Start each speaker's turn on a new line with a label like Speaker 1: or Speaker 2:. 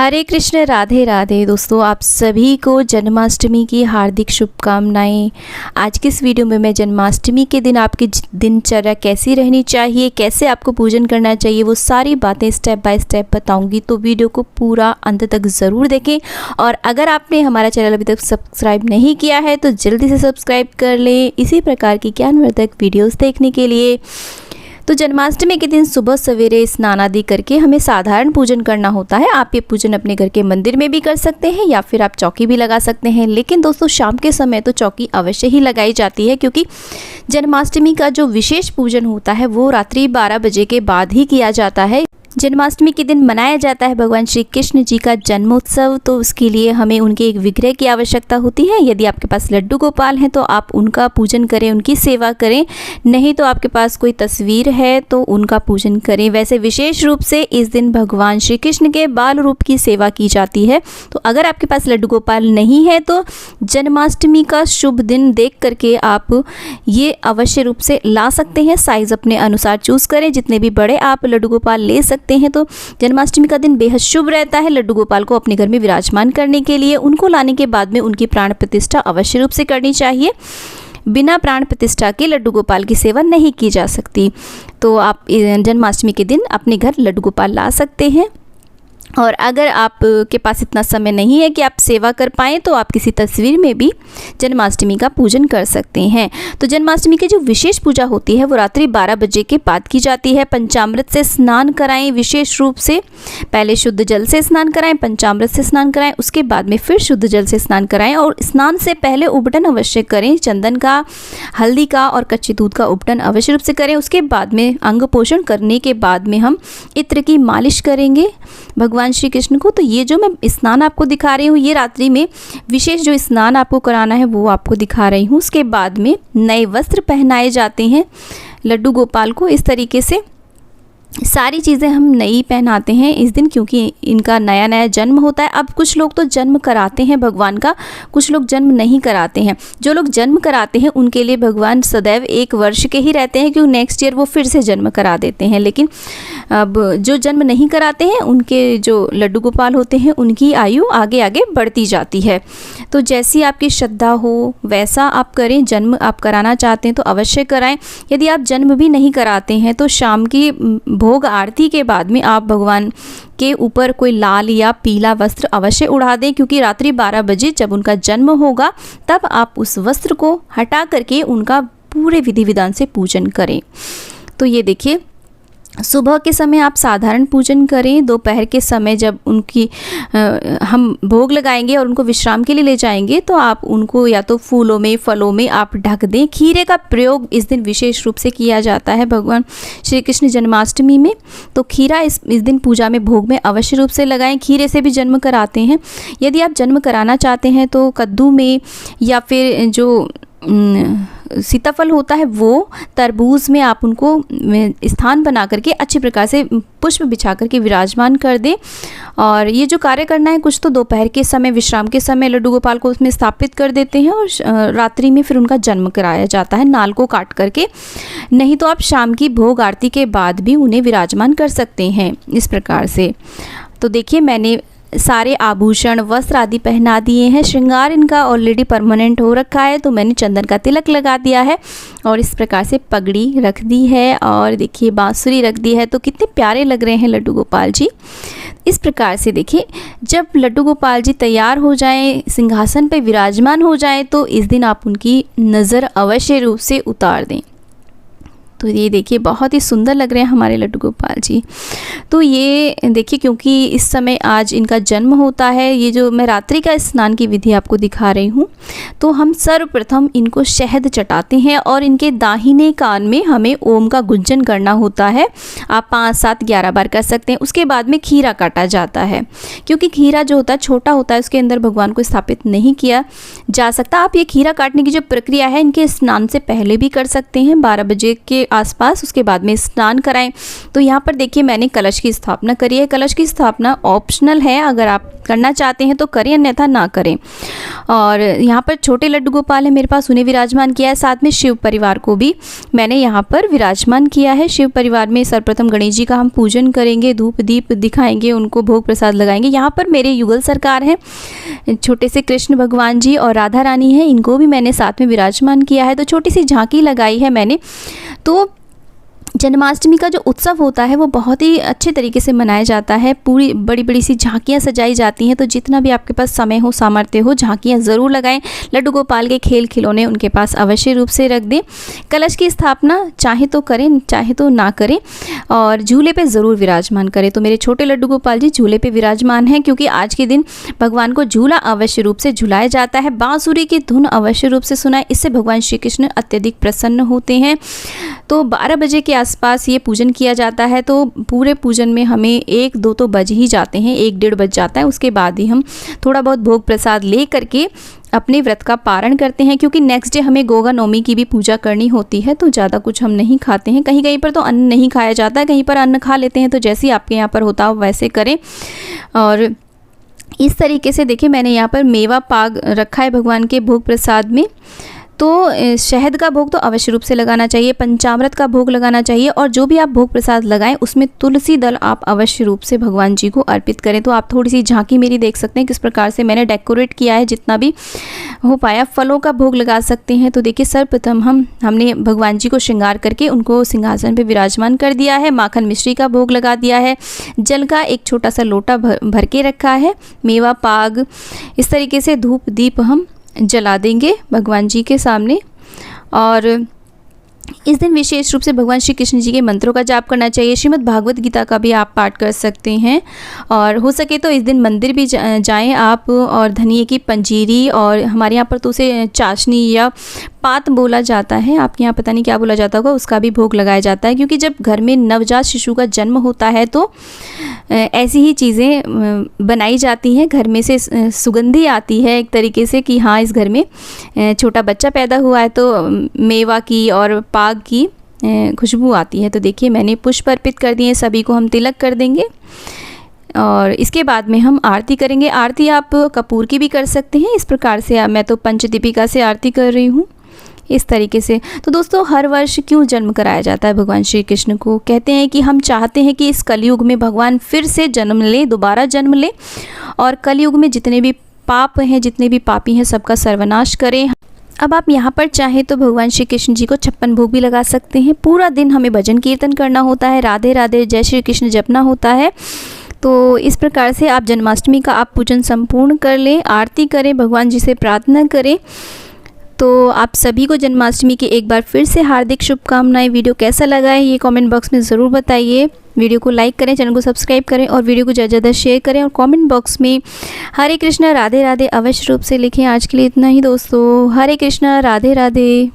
Speaker 1: हरे कृष्ण, राधे राधे। दोस्तों, आप सभी को जन्माष्टमी की हार्दिक शुभकामनाएं। आज की इस वीडियो में मैं जन्माष्टमी के दिन आपकी दिनचर्या कैसी रहनी चाहिए, कैसे आपको पूजन करना चाहिए, वो सारी बातें स्टेप बाय स्टेप बताऊंगी। तो वीडियो को पूरा अंत तक ज़रूर देखें। और अगर आपने हमारा चैनल अभी तक सब्सक्राइब नहीं किया है तो जल्दी से सब्सक्राइब कर लें इसी प्रकार की ज्ञानवर्धक वीडियोज़ देखने के लिए। तो जन्माष्टमी के दिन सुबह सवेरे स्नान आदि करके हमें साधारण पूजन करना होता है। आप ये पूजन अपने घर के मंदिर में भी कर सकते हैं या फिर आप चौकी भी लगा सकते हैं। लेकिन दोस्तों, शाम के समय तो चौकी अवश्य ही लगाई जाती है, क्योंकि जन्माष्टमी का जो विशेष पूजन होता है वो रात्रि 12 बजे के बाद ही किया जाता है। जन्माष्टमी के दिन मनाया जाता है भगवान श्री कृष्ण जी का जन्मोत्सव। तो उसके लिए हमें उनके एक विग्रह की आवश्यकता होती है। यदि आपके पास लड्डू गोपाल हैं तो आप उनका पूजन करें, उनकी सेवा करें। नहीं तो आपके पास कोई तस्वीर है तो उनका पूजन करें। वैसे विशेष रूप से इस दिन भगवान श्री कृष्ण के बाल रूप की सेवा की जाती है। तो अगर आपके पास लड्डू गोपाल नहीं है तो जन्माष्टमी का शुभ दिन देख करके आप ये अवश्य रूप से ला सकते हैं। साइज़ अपने अनुसार चूज़ करें, जितने भी बड़े आप लड्डू गोपाल ले सकते हैं। तो जन्माष्टमी का दिन बेहद शुभ रहता है लड्डू गोपाल को अपने घर में विराजमान करने के लिए। उनको लाने के बाद में उनकी प्राण प्रतिष्ठा अवश्य रूप से करनी चाहिए। बिना प्राण प्रतिष्ठा के लड्डू गोपाल की सेवा नहीं की जा सकती। तो आप जन्माष्टमी के दिन अपने घर लड्डू गोपाल ला सकते हैं। और अगर आपके पास इतना समय नहीं है कि आप सेवा कर पाएँ तो आप किसी तस्वीर में भी जन्माष्टमी का पूजन कर सकते हैं। तो जन्माष्टमी की जो विशेष पूजा होती है वो रात्रि 12 बजे के बाद की जाती है। पंचामृत से स्नान कराएं, विशेष रूप से पहले शुद्ध जल से स्नान कराएं, पंचामृत से स्नान कराएं, उसके बाद में फिर शुद्ध जल से स्नान कराएं। और स्नान से पहले उबटन अवश्य करें। चंदन का, हल्दी का और कच्चे दूध का उबटन अवश्य रूप से करें। उसके बाद में अंग पोषण करने के बाद में हम इत्र की मालिश करेंगे भगवान श्री कृष्ण को। तो ये जो मैं स्नान आपको दिखा रही हूँ, ये रात्रि में विशेष जो स्नान आपको कराना है वो आपको दिखा रही हूँ। उसके बाद में नए वस्त्र पहनाए जाते हैं लड्डू गोपाल को। इस तरीके से सारी चीज़ें हम नई पहनाते हैं इस दिन, क्योंकि इनका नया नया जन्म होता है। अब कुछ लोग तो जन्म कराते हैं भगवान का, कुछ लोग जन्म नहीं कराते हैं। जो लोग जन्म कराते हैं उनके लिए भगवान सदैव 1 वर्ष के ही रहते हैं, क्योंकि नेक्स्ट ईयर वो फिर से जन्म करा देते हैं। लेकिन अब जो जन्म नहीं कराते हैं उनके जो लड्डू गोपाल होते हैं उनकी आयु आगे आगे बढ़ती जाती है। तो जैसी आपकी श्रद्धा हो वैसा आप करें। जन्म आप कराना चाहते हैं तो अवश्य कराएं। यदि आप जन्म भी नहीं कराते हैं तो शाम की भोग आरती के बाद में आप भगवान के ऊपर कोई लाल या पीला वस्त्र अवश्य उड़ा दें, क्योंकि रात्रि 12 बजे जब उनका जन्म होगा तब आप उस वस्त्र को हटा करके उनका पूरे विधि विधान से पूजन करें। तो ये देखिए, सुबह के समय आप साधारण पूजन करें। दोपहर के समय जब उनकी हम भोग लगाएंगे और उनको विश्राम के लिए ले जाएंगे तो आप उनको या तो फूलों में, फलों में आप ढक दें। खीरे का प्रयोग इस दिन विशेष रूप से किया जाता है भगवान श्री कृष्ण जन्माष्टमी में। तो खीरा इस दिन पूजा में भोग में अवश्य रूप से लगाएं। खीरे से भी जन्म कराते हैं। यदि आप जन्म कराना चाहते हैं तो कद्दू में या फिर जो सीताफल होता है वो, तरबूज में आप उनको स्थान बना करके अच्छी प्रकार से पुष्प बिछा करके विराजमान कर दें। और ये जो कार्य करना है, कुछ तो दोपहर के समय, विश्राम के समय लड्डू गोपाल को उसमें स्थापित कर देते हैं और रात्रि में फिर उनका जन्म कराया जाता है नाल को काट करके। नहीं तो आप शाम की भोग आरती के बाद भी उन्हें विराजमान कर सकते हैं इस प्रकार से। तो देखिए, मैंने सारे आभूषण, वस्त्र आदि पहना दिए हैं। श्रृंगार इनका ऑलरेडी परमानेंट हो रखा है। तो मैंने चंदन का तिलक लगा दिया है और इस प्रकार से पगड़ी रख दी है और देखिए बांसुरी रख दी है। तो कितने प्यारे लग रहे हैं लड्डू गोपाल जी। इस प्रकार से देखिए, जब लड्डू गोपाल जी तैयार हो जाएं, सिंहासन पर विराजमान हो जाएं, तो इस दिन आप उनकी नज़र अवश्य रूप से उतार दें। तो ये देखिए, बहुत ही सुंदर लग रहे हैं हमारे लड्डू गोपाल जी। तो ये देखिए, क्योंकि इस समय आज इनका जन्म होता है, ये जो मैं रात्रि का स्नान की विधि आपको दिखा रही हूँ, तो हम सर्वप्रथम इनको शहद चटाते हैं और इनके दाहिने कान में हमें ओम का गुंजन करना होता है। आप 5, 7, 11 बार कर सकते हैं। उसके बाद में खीरा काटा जाता है, क्योंकि खीरा जो होता है छोटा होता है, उसके अंदर भगवान को स्थापित नहीं किया जा सकता। आप ये खीरा काटने की जो प्रक्रिया है इनके स्नान से पहले भी कर सकते हैं, 12 बजे के आसपास। उसके बाद में स्नान कराएं। तो यहाँ पर देखिए, मैंने कलश की स्थापना करी है। कलश की स्थापना ऑप्शनल है, अगर आप करना चाहते हैं तो करें, अन्यथा ना करें। और यहाँ पर छोटे लड्डू गोपाल है मेरे पास, उन्हें विराजमान किया है। साथ में शिव परिवार को भी मैंने यहाँ पर विराजमान किया है। शिव परिवार में सर्वप्रथम गणेश जी का हम पूजन करेंगे, धूप दीप दिखाएंगे, उनको भोग प्रसाद लगाएंगे। यहाँ पर मेरे युगल सरकार है, छोटे से कृष्ण भगवान जी और राधा रानी है, इनको भी मैंने साथ में विराजमान किया है। तो छोटी सी झांकी लगाई है मैंने। तो जन्माष्टमी का जो उत्सव होता है वो बहुत ही अच्छे तरीके से मनाया जाता है। पूरी बड़ी बड़ी सी झांकियाँ सजाई जाती हैं। तो जितना भी आपके पास समय हो, सामर्थ्य हो, झांकियाँ ज़रूर लगाएं। लड्डू गोपाल के खेल खिलौने उनके पास अवश्य रूप से रख दें। कलश की स्थापना चाहे तो करें, चाहे तो ना करें, और झूले पे ज़रूर विराजमान करें। तो मेरे छोटे लड्डू गोपाल जी झूले पे विराजमान हैं, क्योंकि आज के दिन भगवान को झूला अवश्य रूप से झुलाया जाता है। बांसुरी की धुन अवश्य रूप से सुनाए, इससे भगवान श्री कृष्ण अत्यधिक प्रसन्न होते हैं। तो 12 बजे के आसपास ये पूजन किया जाता है। तो पूरे पूजन में हमें 1-2 तो बज ही जाते हैं, 1-1:30 बज जाता है। उसके बाद ही हम थोड़ा बहुत भोग प्रसाद ले करके अपने व्रत का पारण करते हैं, क्योंकि नेक्स्ट डे हमें गोगा नवमी की भी पूजा करनी होती है। तो ज़्यादा कुछ हम नहीं खाते हैं। कहीं कहीं पर तो अन्न नहीं खाया जाता है, कहीं पर अन्न खा लेते हैं। तो जैसे आपके यहाँ पर होता हो वैसे करें। और इस तरीके से देखिए, मैंने यहाँ पर मेवा पाग रखा है भगवान के भोग प्रसाद में। तो शहद का भोग तो अवश्य रूप से लगाना चाहिए, पंचामृत का भोग लगाना चाहिए, और जो भी आप भोग प्रसाद लगाएं उसमें तुलसी दल आप अवश्य रूप से भगवान जी को अर्पित करें। तो आप थोड़ी सी झांकी मेरी देख सकते हैं किस प्रकार से मैंने डेकोरेट किया है, जितना भी हो पाया। फलों का भोग लगा सकते हैं। तो देखिए, सर्वप्रथम हमने भगवान जी को श्रृंगार करके उनको सिंहासन पर विराजमान कर दिया है। माखन मिश्री का भोग लगा दिया है। जल का एक छोटा सा लोटा भर के रखा है। मेवा पाग, इस तरीके से धूप दीप हम जला देंगे भगवान जी के सामने। और इस दिन विशेष रूप से भगवान श्री कृष्ण जी के मंत्रों का जाप करना चाहिए। श्रीमद् भागवत गीता का भी आप पाठ कर सकते हैं, और हो सके तो इस दिन मंदिर भी जाएं आप। और धनिये की पंजीरी, और हमारे यहाँ पर तो उसे चाशनी या पात बोला जाता है, आपके यहाँ पता नहीं क्या बोला जाता होगा, उसका भी भोग लगाया जाता है। क्योंकि जब घर में नवजात शिशु का जन्म होता है तो ऐसी ही चीज़ें बनाई जाती हैं। घर में से सुगंधी आती है एक तरीके से कि हाँ, इस घर में छोटा बच्चा पैदा हुआ है। तो मेवा की और पाग की खुशबू आती है। तो देखिए, मैंने पुष्प अर्पित कर दिए, सभी को हम तिलक कर देंगे। और इसके बाद में हम आरती करेंगे। आरती आप कपूर की भी कर सकते हैं। इस प्रकार से मैं तो पंचदीपिका से आरती कर रही हूँ, इस तरीके से। तो दोस्तों, हर वर्ष क्यों जन्म कराया जाता है भगवान श्री कृष्ण को? कहते हैं कि हम चाहते हैं कि इस कलयुग में भगवान फिर से जन्म ले, दोबारा जन्म ले, और कलयुग में जितने भी पाप हैं, जितने भी पापी हैं, सबका सर्वनाश करें। अब आप यहाँ पर चाहे तो भगवान श्री कृष्ण जी को 56 भोग भी लगा सकते हैं। पूरा दिन हमें भजन कीर्तन करना होता है, राधे राधे जय श्री कृष्ण जपना होता है। तो इस प्रकार से आप जन्माष्टमी का आप पूजन संपूर्ण कर लें, आरती करें, भगवान जी से प्रार्थना करें। तो आप सभी को जन्माष्टमी की एक बार फिर से हार्दिक शुभकामनाएं। वीडियो कैसा लगा है ये कमेंट बॉक्स में ज़रूर बताइए। वीडियो को लाइक करें, चैनल को सब्सक्राइब करें, और वीडियो को ज़्यादा ज़्यादा शेयर करें, और कमेंट बॉक्स में हरे कृष्णा राधे राधे अवश्य रूप से लिखें। आज के लिए इतना ही दोस्तों। हरे कृष्णा राधे राधे।